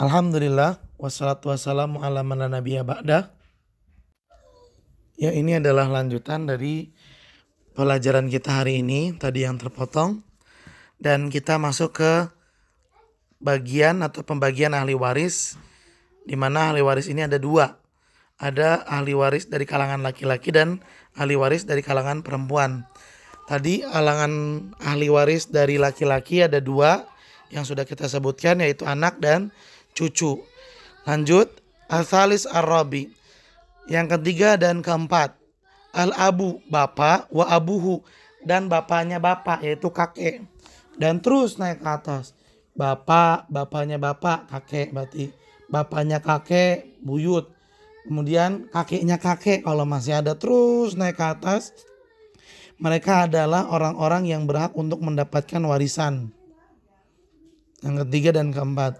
Alhamdulillah wassalatu wassalamu ala man la nabiyya ba'dah. Ya, ini adalah lanjutan dari pelajaran kita hari ini tadi yang terpotong, dan kita masuk ke bagian atau pembagian ahli waris, di mana ahli waris ini ada dua. Ada ahli waris dari kalangan laki-laki dan ahli waris dari kalangan perempuan. Tadi ahli waris dari laki-laki ada dua yang sudah kita sebutkan, yaitu anak dan cucu. Lanjut, al-thalis ar-rabi, yang ketiga dan keempat. Al-abu, bapak, wa abuhu, dan bapaknya bapak, yaitu kakek. Dan terus naik ke atas. Bapak, bapaknya bapak, kakek, berarti bapaknya kakek, buyut. Kemudian kakeknya kakek kalau masih ada, terus naik ke atas. Mereka adalah orang-orang yang berhak untuk mendapatkan warisan. Yang ketiga dan keempat.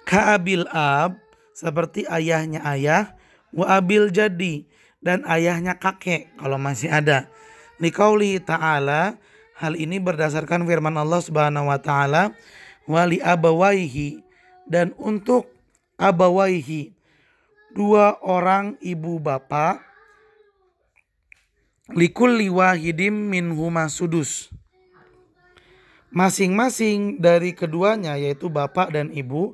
Ka'abil ab, seperti ayahnya ayah. Wa abil jadi, dan ayahnya kakek kalau masih ada. Liqauli ta'ala, hal ini berdasarkan firman Allah Subhanahu wa taala, wali abawaihi, dan untuk abawaihi, dua orang ibu bapak, likulli wahidim minhuma sudus, masing-masing dari keduanya yaitu bapak dan ibu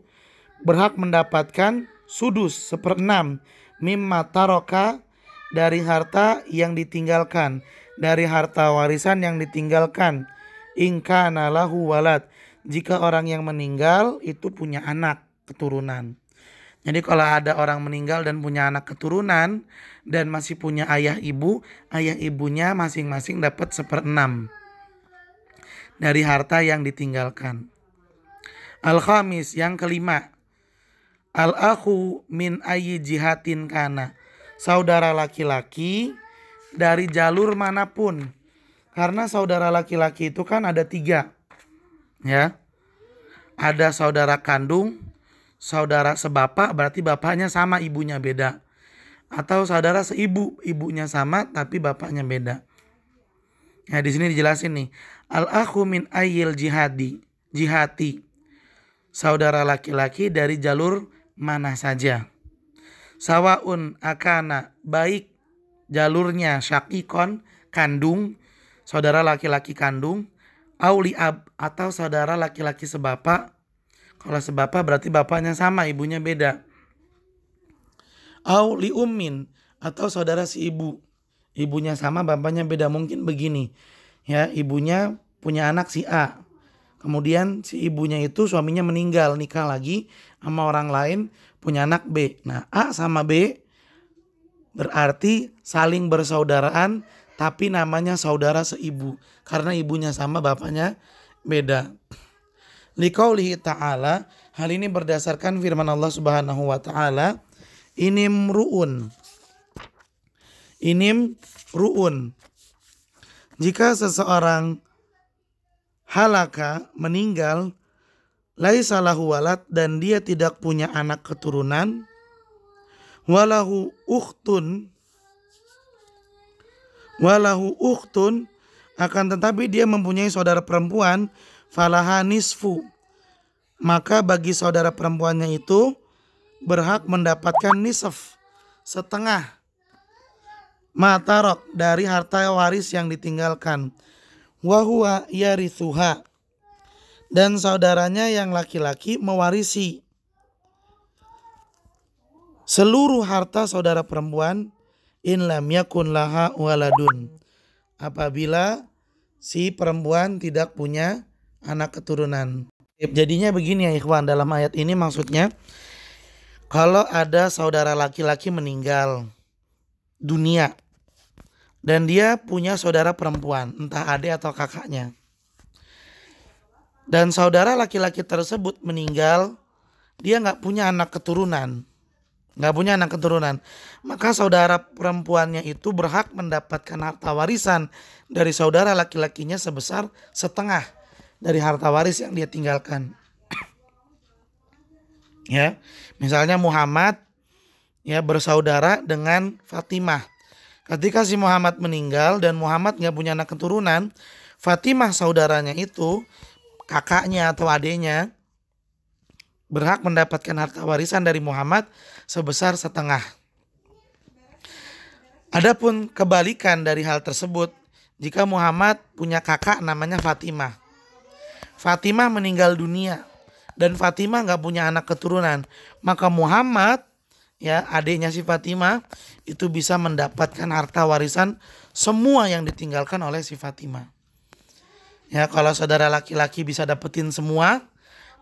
berhak mendapatkan sudus, 1/6, mimma taroka, dari harta yang ditinggalkan, dari harta warisan yang ditinggalkan, ingkana lahu walad, jika orang yang meninggal itu punya anak keturunan. Jadi kalau ada orang meninggal dan punya anak keturunan dan masih punya ayah ibunya masing-masing dapat 1/6 dari harta yang ditinggalkan. Al-khamis, yang kelima. Al-akhu min ayyi jihatin kana, saudara laki-laki dari jalur manapun. Karena saudara laki-laki itu kan ada 3, ya. Ada saudara kandung, saudara sebapak, berarti bapaknya sama ibunya beda. Atau saudara seibu, ibunya sama tapi bapaknya beda. Nah, di sini dijelasin nih. Al-akhu min ayyil jihati. Saudara laki-laki dari jalur mana saja. Sawaun akana, baik jalurnya syakikon, kandung, saudara laki-laki kandung, auli ab, atau saudara laki-laki sebapak. Kalau sebapak berarti bapaknya sama, ibunya beda. Auli ummin, atau saudara si ibu, ibunya sama, bapaknya beda. Mungkin begini, ya, ibunya punya anak si A. Kemudian si ibunya itu suaminya meninggal, nikah lagi sama orang lain, punya anak B. Nah, A sama B berarti saling bersaudaraan, tapi namanya saudara seibu, karena ibunya sama, bapaknya beda. Liqaulihi ta'ala, hal ini berdasarkan firman Allah Subhanahu wa taala, inim ru'un. Jika seseorang halaka, meninggal, laisa lahu walad, dan dia tidak punya anak keturunan, walahu ukhtun, akan tetapi dia mempunyai saudara perempuan, falaha nisfu, maka bagi saudara perempuannya itu berhak mendapatkan nisf, setengah, matarok, dari harta waris yang ditinggalkan. Wahuwa yarithuha, dan saudaranya yang laki-laki mewarisi seluruh harta saudara perempuan, in lam yakun laha waladun, apabila si perempuan tidak punya anak keturunan. Jadinya begini ya ikhwan, dalam ayat ini maksudnya, kalau ada saudara laki-laki meninggal dunia dan dia punya saudara perempuan, entah adik atau kakaknya, dan saudara laki-laki tersebut meninggal, dia nggak punya anak keturunan, maka saudara perempuannya itu berhak mendapatkan harta warisan dari saudara laki-lakinya sebesar setengah dari harta waris yang dia tinggalkan. Ya, misalnya Muhammad, ya, bersaudara dengan Fatimah. Ketika si Muhammad meninggal dan Muhammad nggak punya anak keturunan, Fatimah saudaranya itu, kakaknya atau adiknya, berhak mendapatkan harta warisan dari Muhammad sebesar setengah. Adapun kebalikan dari hal tersebut, jika Muhammad punya kakak namanya Fatimah. Fatimah meninggal dunia dan Fatimah nggak punya anak keturunan, maka Muhammad, ya adiknya si Fatimah, itu bisa mendapatkan harta warisan semua yang ditinggalkan oleh si Fatimah. Ya, kalau saudara laki-laki bisa dapetin semua,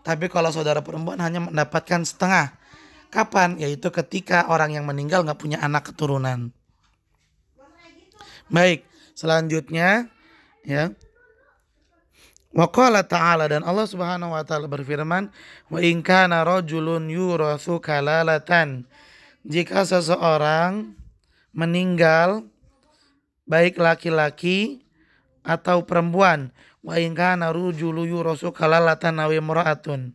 tapi kalau saudara perempuan hanya mendapatkan setengah. Kapan? Yaitu ketika orang yang meninggal nggak punya anak keturunan. Baik, selanjutnya ya. Wa qala ta'ala, dan Allah Subhanahu wa taala berfirman, wa in kana rajulun yuratsu kalalatan. Jika seseorang meninggal baik laki-laki atau perempuan, wa in kana rajulun yuratsu kalalatan aw imra'atun.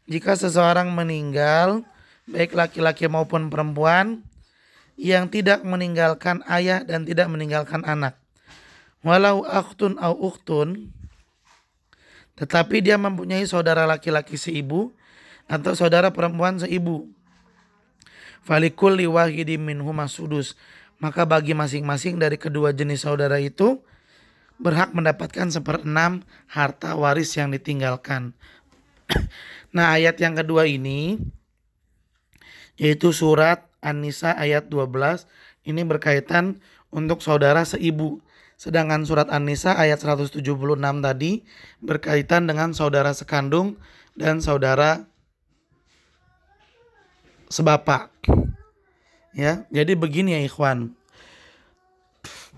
Jika seseorang meninggal baik laki-laki maupun perempuan yang tidak meninggalkan ayah dan tidak meninggalkan anak, walau akhtun au ukhtun, tetapi dia mempunyai saudara laki-laki seibu atau saudara perempuan seibu, falikulli wahidin minhuma sudus, maka bagi masing-masing dari kedua jenis saudara itu berhak mendapatkan 1/6 harta waris yang ditinggalkan. Nah, ayat yang kedua ini yaitu surat An-Nisa ayat 12, ini berkaitan untuk saudara seibu. Sedangkan surat An-Nisa ayat 176 tadi berkaitan dengan saudara sekandung dan saudara sebapak. Ya, jadi begini ya ikhwan.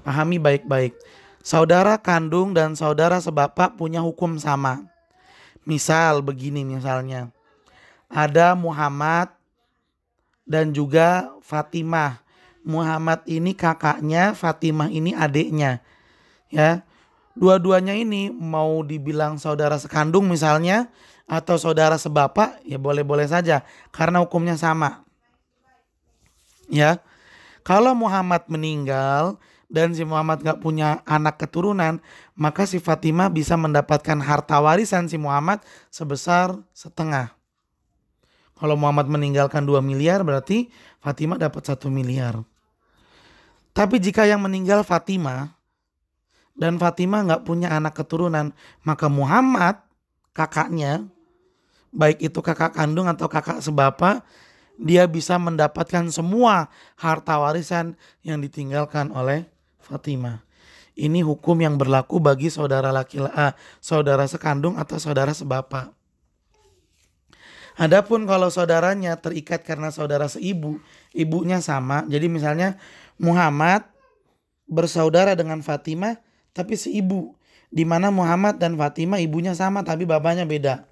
Pahami baik-baik. Saudara kandung dan saudara sebapak punya hukum sama. Misal begini misalnya. Ada Muhammad dan juga Fatimah. Muhammad ini kakaknya, Fatimah ini adiknya. Ya. Dua-duanya ini mau dibilang saudara sekandung misalnya atau saudara sebapak, ya boleh-boleh saja karena hukumnya sama. Ya. Kalau Muhammad meninggal dan si Muhammad gak punya anak keturunan, maka si Fatimah bisa mendapatkan harta warisan si Muhammad sebesar setengah. Kalau Muhammad meninggalkan 2 miliar berarti Fatimah dapat 1 miliar. Tapi jika yang meninggal Fatimah dan Fatimah gak punya anak keturunan, maka Muhammad kakaknya, baik itu kakak kandung atau kakak sebapak, dia bisa mendapatkan semua harta warisan yang ditinggalkan oleh Fatimah. Ini hukum yang berlaku bagi saudara saudara sekandung atau saudara sebapak. Adapun kalau saudaranya terikat karena saudara seibu, ibunya sama. Jadi misalnya Muhammad bersaudara dengan Fatimah tapi seibu, di mana Muhammad dan Fatimah ibunya sama tapi bapaknya beda.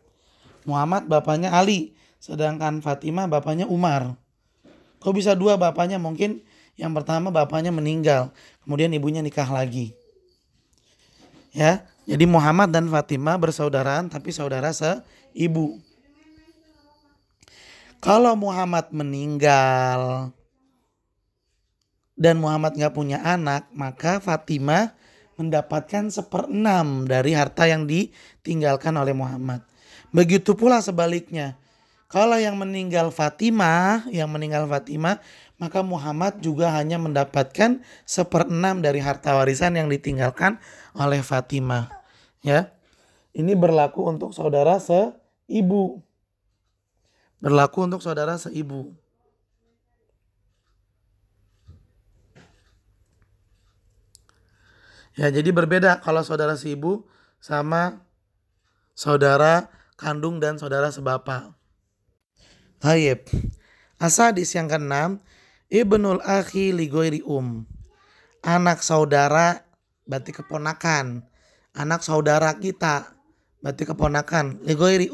Muhammad bapaknya Ali, sedangkan Fatimah bapaknya Umar. Kok bisa dua bapaknya? Mungkin yang pertama bapaknya meninggal, kemudian ibunya nikah lagi. Ya, jadi Muhammad dan Fatimah bersaudaraan tapi saudara seibu. Kalau Muhammad meninggal dan Muhammad gak punya anak, maka Fatimah mendapatkan 1/6 dari harta yang ditinggalkan oleh Muhammad. Begitu pula sebaliknya. Kalau yang meninggal Fatimah, maka Muhammad juga hanya mendapatkan 1/6 dari harta warisan yang ditinggalkan oleh Fatimah. Ya, ini berlaku untuk saudara seibu. Berlaku untuk saudara seibu. Ya, jadi berbeda kalau saudara seibu sama saudara kandung dan saudara sebapak. Tayyib. Asadis yang ke-6, ibnul akhi li ghairi anak saudara berarti keponakan. Anak saudara kita berarti keponakan, li ghairi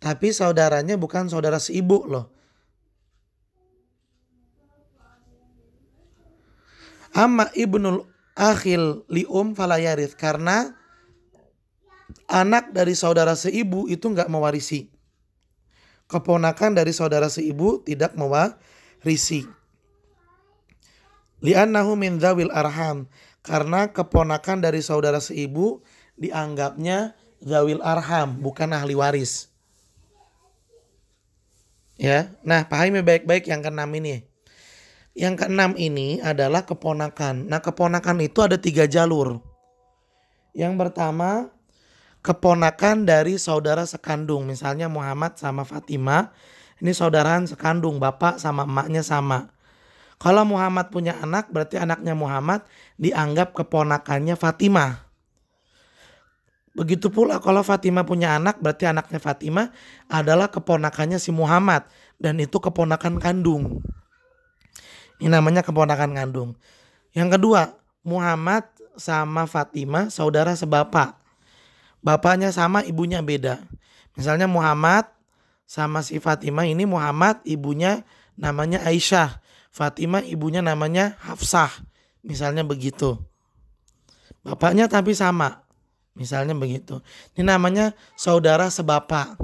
tapi saudaranya bukan saudara seibu loh. Amma ibnul akhil li fala yarith, karena anak dari saudara seibu itu enggak mewarisi. Keponakan dari saudara seibu tidak mewarisi. Li'annahu min dzawil arham, karena keponakan dari saudara seibu dianggapnya dzawil arham, bukan ahli waris. Ya, nah pahami baik-baik yang keenam ini. Yang keenam ini adalah keponakan. Nah, keponakan itu ada 3 jalur. Yang pertama, keponakan dari saudara sekandung. Misalnya Muhammad sama Fatimah. Ini saudaraan sekandung, bapak sama emaknya sama. Kalau Muhammad punya anak, berarti anaknya Muhammad dianggap keponakannya Fatimah. Begitu pula kalau Fatimah punya anak, berarti anaknya Fatimah adalah keponakannya si Muhammad. Dan itu keponakan kandung. Ini namanya keponakan kandung. Yang kedua, Muhammad sama Fatimah saudara sebapak. Bapaknya sama, ibunya beda. Misalnya Muhammad sama si Fatimah ini, Muhammad ibunya namanya Aisyah. Fatimah ibunya namanya Hafsah. Misalnya begitu. Bapaknya tapi sama. Misalnya begitu. Ini namanya saudara sebapak.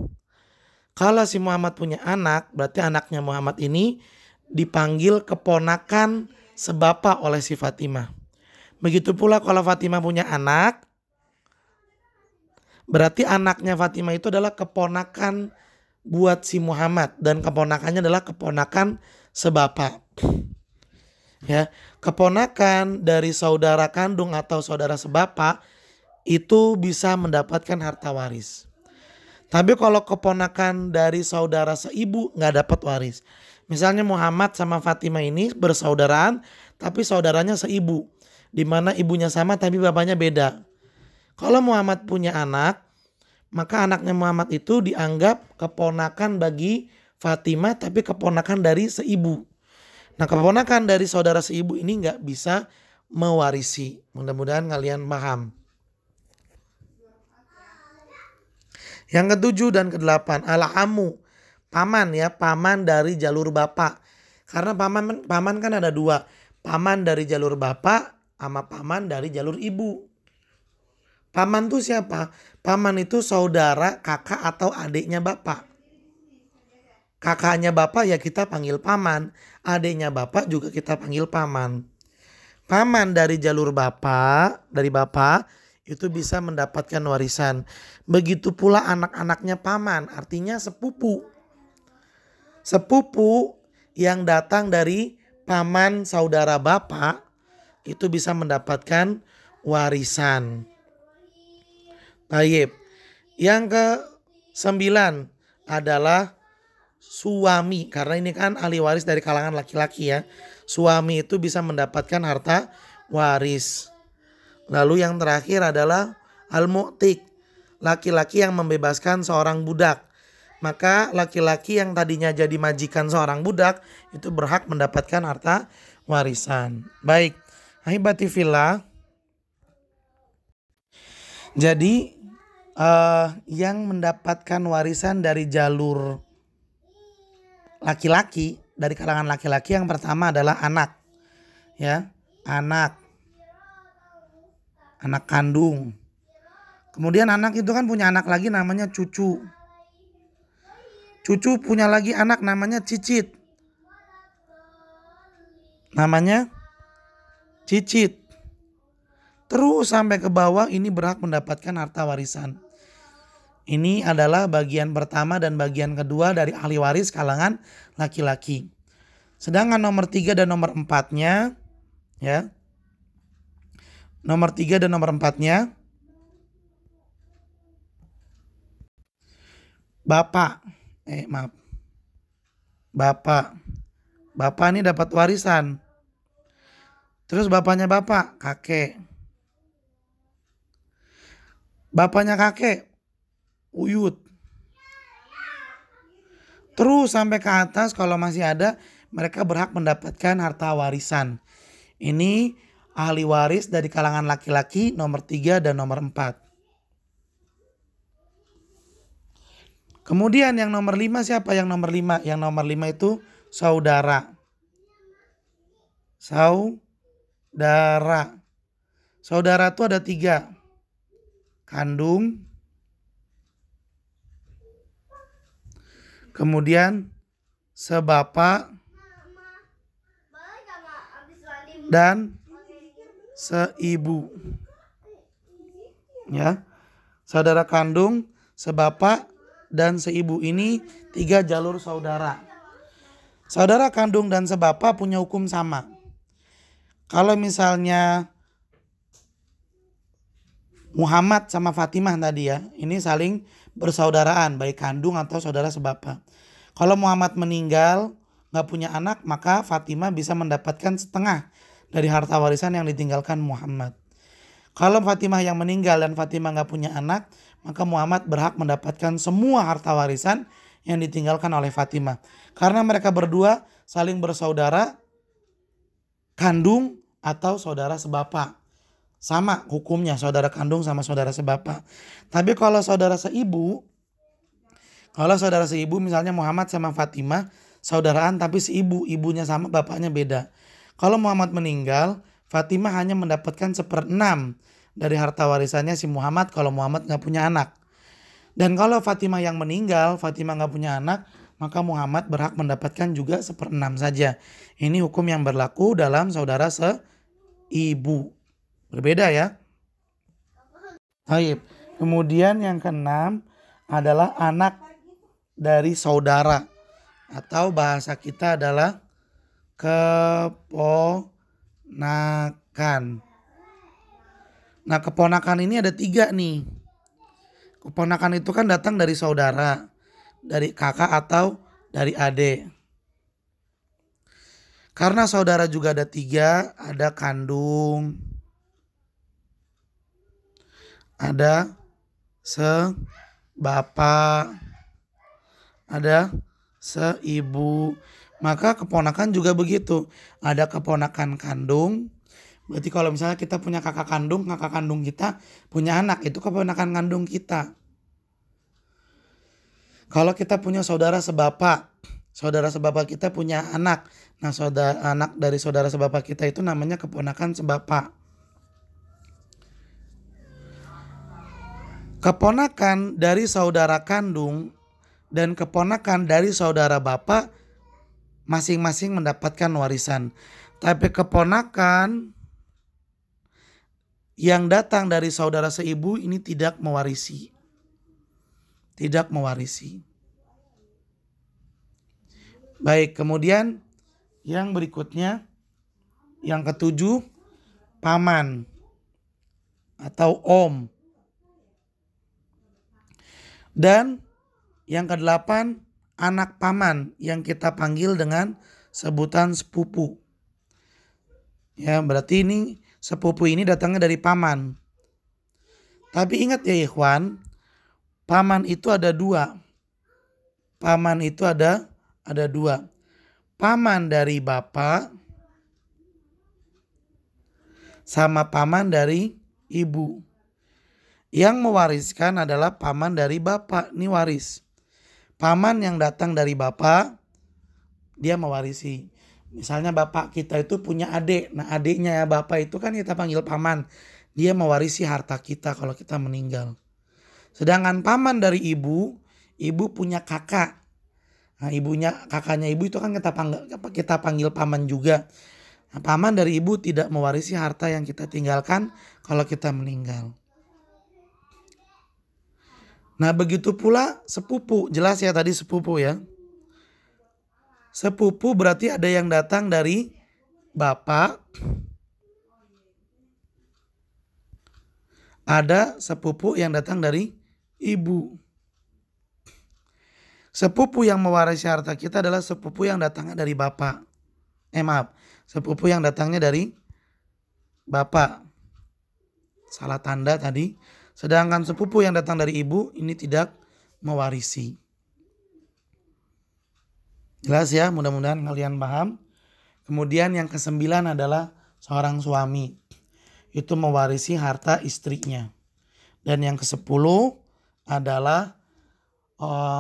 Kalau si Muhammad punya anak, berarti anaknya Muhammad ini dipanggil keponakan sebapak oleh si Fatimah. Begitu pula kalau Fatimah punya anak, berarti anaknya Fatimah itu adalah keponakan buat si Muhammad. Dan keponakannya adalah keponakan sebapak. Ya, keponakan dari saudara kandung atau saudara sebapak itu bisa mendapatkan harta waris. Tapi kalau keponakan dari saudara seibu nggak dapat waris. Misalnya Muhammad sama Fatimah ini bersaudaraan tapi saudaranya seibu. Di mana ibunya sama tapi bapaknya beda. Kalau Muhammad punya anak, maka anaknya Muhammad itu dianggap keponakan bagi Fatimah tapi keponakan dari seibu. Nah, keponakan dari saudara seibu ini nggak bisa mewarisi. Mudah-mudahan kalian paham. Yang ketujuh dan kedelapan, al-amu, paman ya, paman dari jalur bapak. Karena paman kan ada dua, paman dari jalur bapak sama paman dari jalur ibu. Paman itu siapa? Paman itu saudara, kakak atau adiknya bapak. Kakaknya bapak ya kita panggil paman, adiknya bapak juga kita panggil paman. Paman dari jalur bapak, dari bapak itu bisa mendapatkan warisan. Begitu pula anak-anaknya paman, artinya sepupu. Sepupu yang datang dari paman saudara bapak itu bisa mendapatkan warisan. Baik. Yang ke-9 adalah suami, karena ini kan ahli waris dari kalangan laki-laki ya. Suami itu bisa mendapatkan harta waris. Lalu yang terakhir adalah al-mu'tik, laki-laki yang membebaskan seorang budak. Maka laki-laki yang tadinya jadi majikan seorang budak itu berhak mendapatkan harta warisan. Baik, ahibati fillah. Jadi yang mendapatkan warisan dari jalur laki-laki, dari kalangan laki-laki yang pertama adalah anak. Ya, anak kandung. Kemudian anak itu kan punya anak lagi namanya cucu. Cucu punya lagi anak namanya cicit. Namanya cicit. Terus sampai ke bawah ini berhak mendapatkan harta warisan. Ini adalah bagian pertama dan bagian kedua dari ahli waris kalangan laki-laki. Sedangkan nomor 3 dan nomor 4-nya ya. Nomor 3 dan nomor 4-nya bapak. Bapak ini dapat warisan. Terus bapaknya bapak, kakek. Bapaknya kakek, uyut. Terus sampai ke atas kalau masih ada, mereka berhak mendapatkan harta warisan. Ini ahli waris dari kalangan laki-laki nomor 3 dan nomor 4. Kemudian yang nomor 5 siapa? Yang nomor 5? Yang nomor 5 itu saudara. Saudara. Saudara itu ada 3. Kandung. Kemudian sebapak dan seibu. Ya. Saudara kandung, sebapak dan seibu ini 3 jalur saudara. Saudara kandung dan sebapa punya hukum sama. Kalau misalnya Muhammad sama Fatimah tadi ya, ini saling bersaudaraan, baik kandung atau saudara sebapa. Kalau Muhammad meninggal, gak punya anak, maka Fatimah bisa mendapatkan setengah dari harta warisan yang ditinggalkan Muhammad. Kalau Fatimah yang meninggal dan Fatimah gak punya anak, maka Muhammad berhak mendapatkan semua harta warisan yang ditinggalkan oleh Fatimah. Karena mereka berdua saling bersaudara, kandung atau saudara sebapa. Sama hukumnya saudara kandung sama saudara sebapa. Tapi kalau saudara seibu misalnya Muhammad sama Fatimah saudaraan tapi seibu, ibunya sama bapaknya beda. Kalau Muhammad meninggal, Fatimah hanya mendapatkan 1/6 dari harta warisannya si Muhammad kalau Muhammad gak punya anak. Dan kalau Fatimah yang meninggal, Fatimah gak punya anak, maka Muhammad berhak mendapatkan juga 1/6 saja. Ini hukum yang berlaku dalam saudara seibu. Berbeda ya. Baik. Kemudian yang keenam adalah anak dari saudara. Atau bahasa kita adalah keponakan. Nah, keponakan ini ada 3 nih. Keponakan itu kan datang dari saudara, dari kakak atau dari adik. Karena saudara juga ada 3, ada kandung, ada sebapa, ada seibu. Maka keponakan juga begitu. Ada keponakan kandung. Berarti kalau misalnya kita punya kakak kandung kita punya anak, itu keponakan kandung kita. Kalau kita punya saudara sebapa kita punya anak. Nah, anak dari saudara sebapa kita itu namanya keponakan sebapa. Keponakan dari saudara kandung dan keponakan dari saudara bapak masing-masing mendapatkan warisan. Tapi keponakan yang datang dari saudara seibu ini tidak mewarisi. Tidak mewarisi. Baik, kemudian yang berikutnya, yang ketujuh, paman atau om. Dan yang kedelapan, anak paman yang kita panggil dengan sebutan sepupu. Ya, berarti ini sepupu ini datangnya dari paman. Tapi ingat ya ikhwan, paman itu ada 2. Paman itu ada 2. Paman dari bapak sama paman dari ibu. Yang mewariskan adalah paman dari bapak, ini waris. Paman yang datang dari bapak, dia mewarisi. Misalnya bapak kita itu punya adik. Nah, adiknya bapak itu kan kita panggil paman. Dia mewarisi harta kita kalau kita meninggal. Sedangkan paman dari ibu punya kakak. Nah, kakaknya ibu itu kan kita panggil paman juga. Nah, paman dari ibu tidak mewarisi harta yang kita tinggalkan kalau kita meninggal. Nah, begitu pula sepupu. Jelas ya tadi sepupu ya. Sepupu berarti ada yang datang dari bapak. Ada sepupu yang datang dari ibu. Sepupu yang mewarisi harta kita adalah sepupu yang datangnya dari bapak. Sepupu yang datangnya dari bapak. Salah tanda tadi. Sedangkan sepupu yang datang dari ibu ini tidak mewarisi. Jelas ya, mudah-mudahan kalian paham. Kemudian yang ke-9 adalah seorang suami. Itu mewarisi harta istrinya. Dan yang ke-10 adalah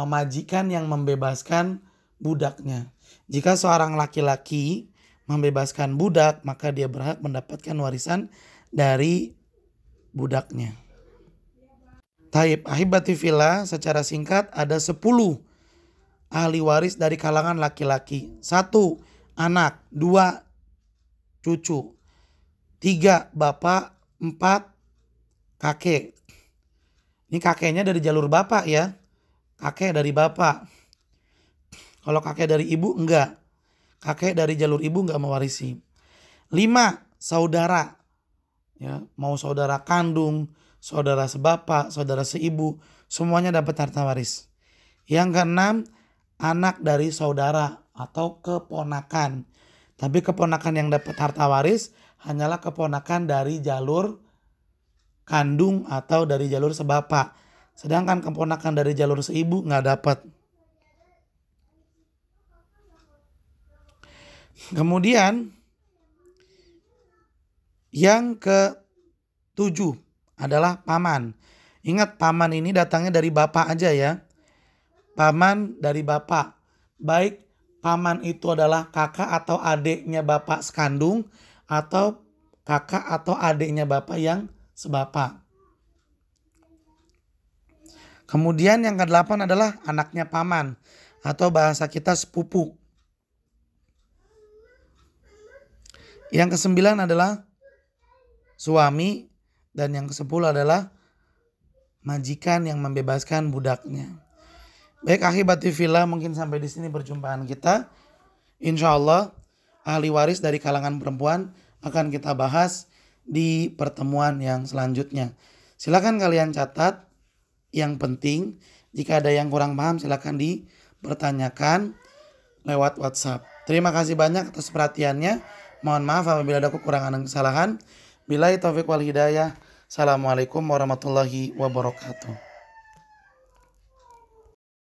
majikan yang membebaskan budaknya. Jika seorang laki-laki membebaskan budak, maka dia berhak mendapatkan warisan dari budaknya. Taib ahibati fillah, secara singkat ada 10 ahli waris dari kalangan laki-laki. 1 anak, 2 cucu, 3 bapak, 4 kakek. Ini kakeknya dari jalur bapak ya. kakek dari bapak. Kalau kakek dari ibu enggak. Kakek dari jalur ibu enggak mewarisi. 5, saudara. Ya, mau saudara kandung, saudara sebapak, saudara seibu, semuanya dapat harta waris. Yang keenam, anak dari saudara atau keponakan. Tapi keponakan yang dapat harta waris hanyalah keponakan dari jalur kandung atau dari jalur sebapak. Sedangkan keponakan dari jalur seibu nggak dapat. Kemudian yang ke-7 adalah paman. Ingat, paman ini datangnya dari bapak aja ya. Paman dari bapak. Baik paman itu adalah kakak atau adiknya bapak sekandung atau kakak atau adiknya bapak yang sebapak. Kemudian yang ke-8 adalah anaknya paman atau bahasa kita sepupu. Yang ke-9 adalah suami dan yang ke-10 adalah majikan yang membebaskan budaknya. Baik akhibati fillah, mungkin sampai di sini perjumpaan kita. Insya Allah ahli waris dari kalangan perempuan akan kita bahas di pertemuan yang selanjutnya. Silakan kalian catat yang penting. Jika ada yang kurang paham silakan dipertanyakan lewat WhatsApp. Terima kasih banyak atas perhatiannya. Mohon maaf apabila ada kekurangan dan kesalahan. Billahi taufiq wal hidayah. Assalamualaikum warahmatullahi wabarakatuh.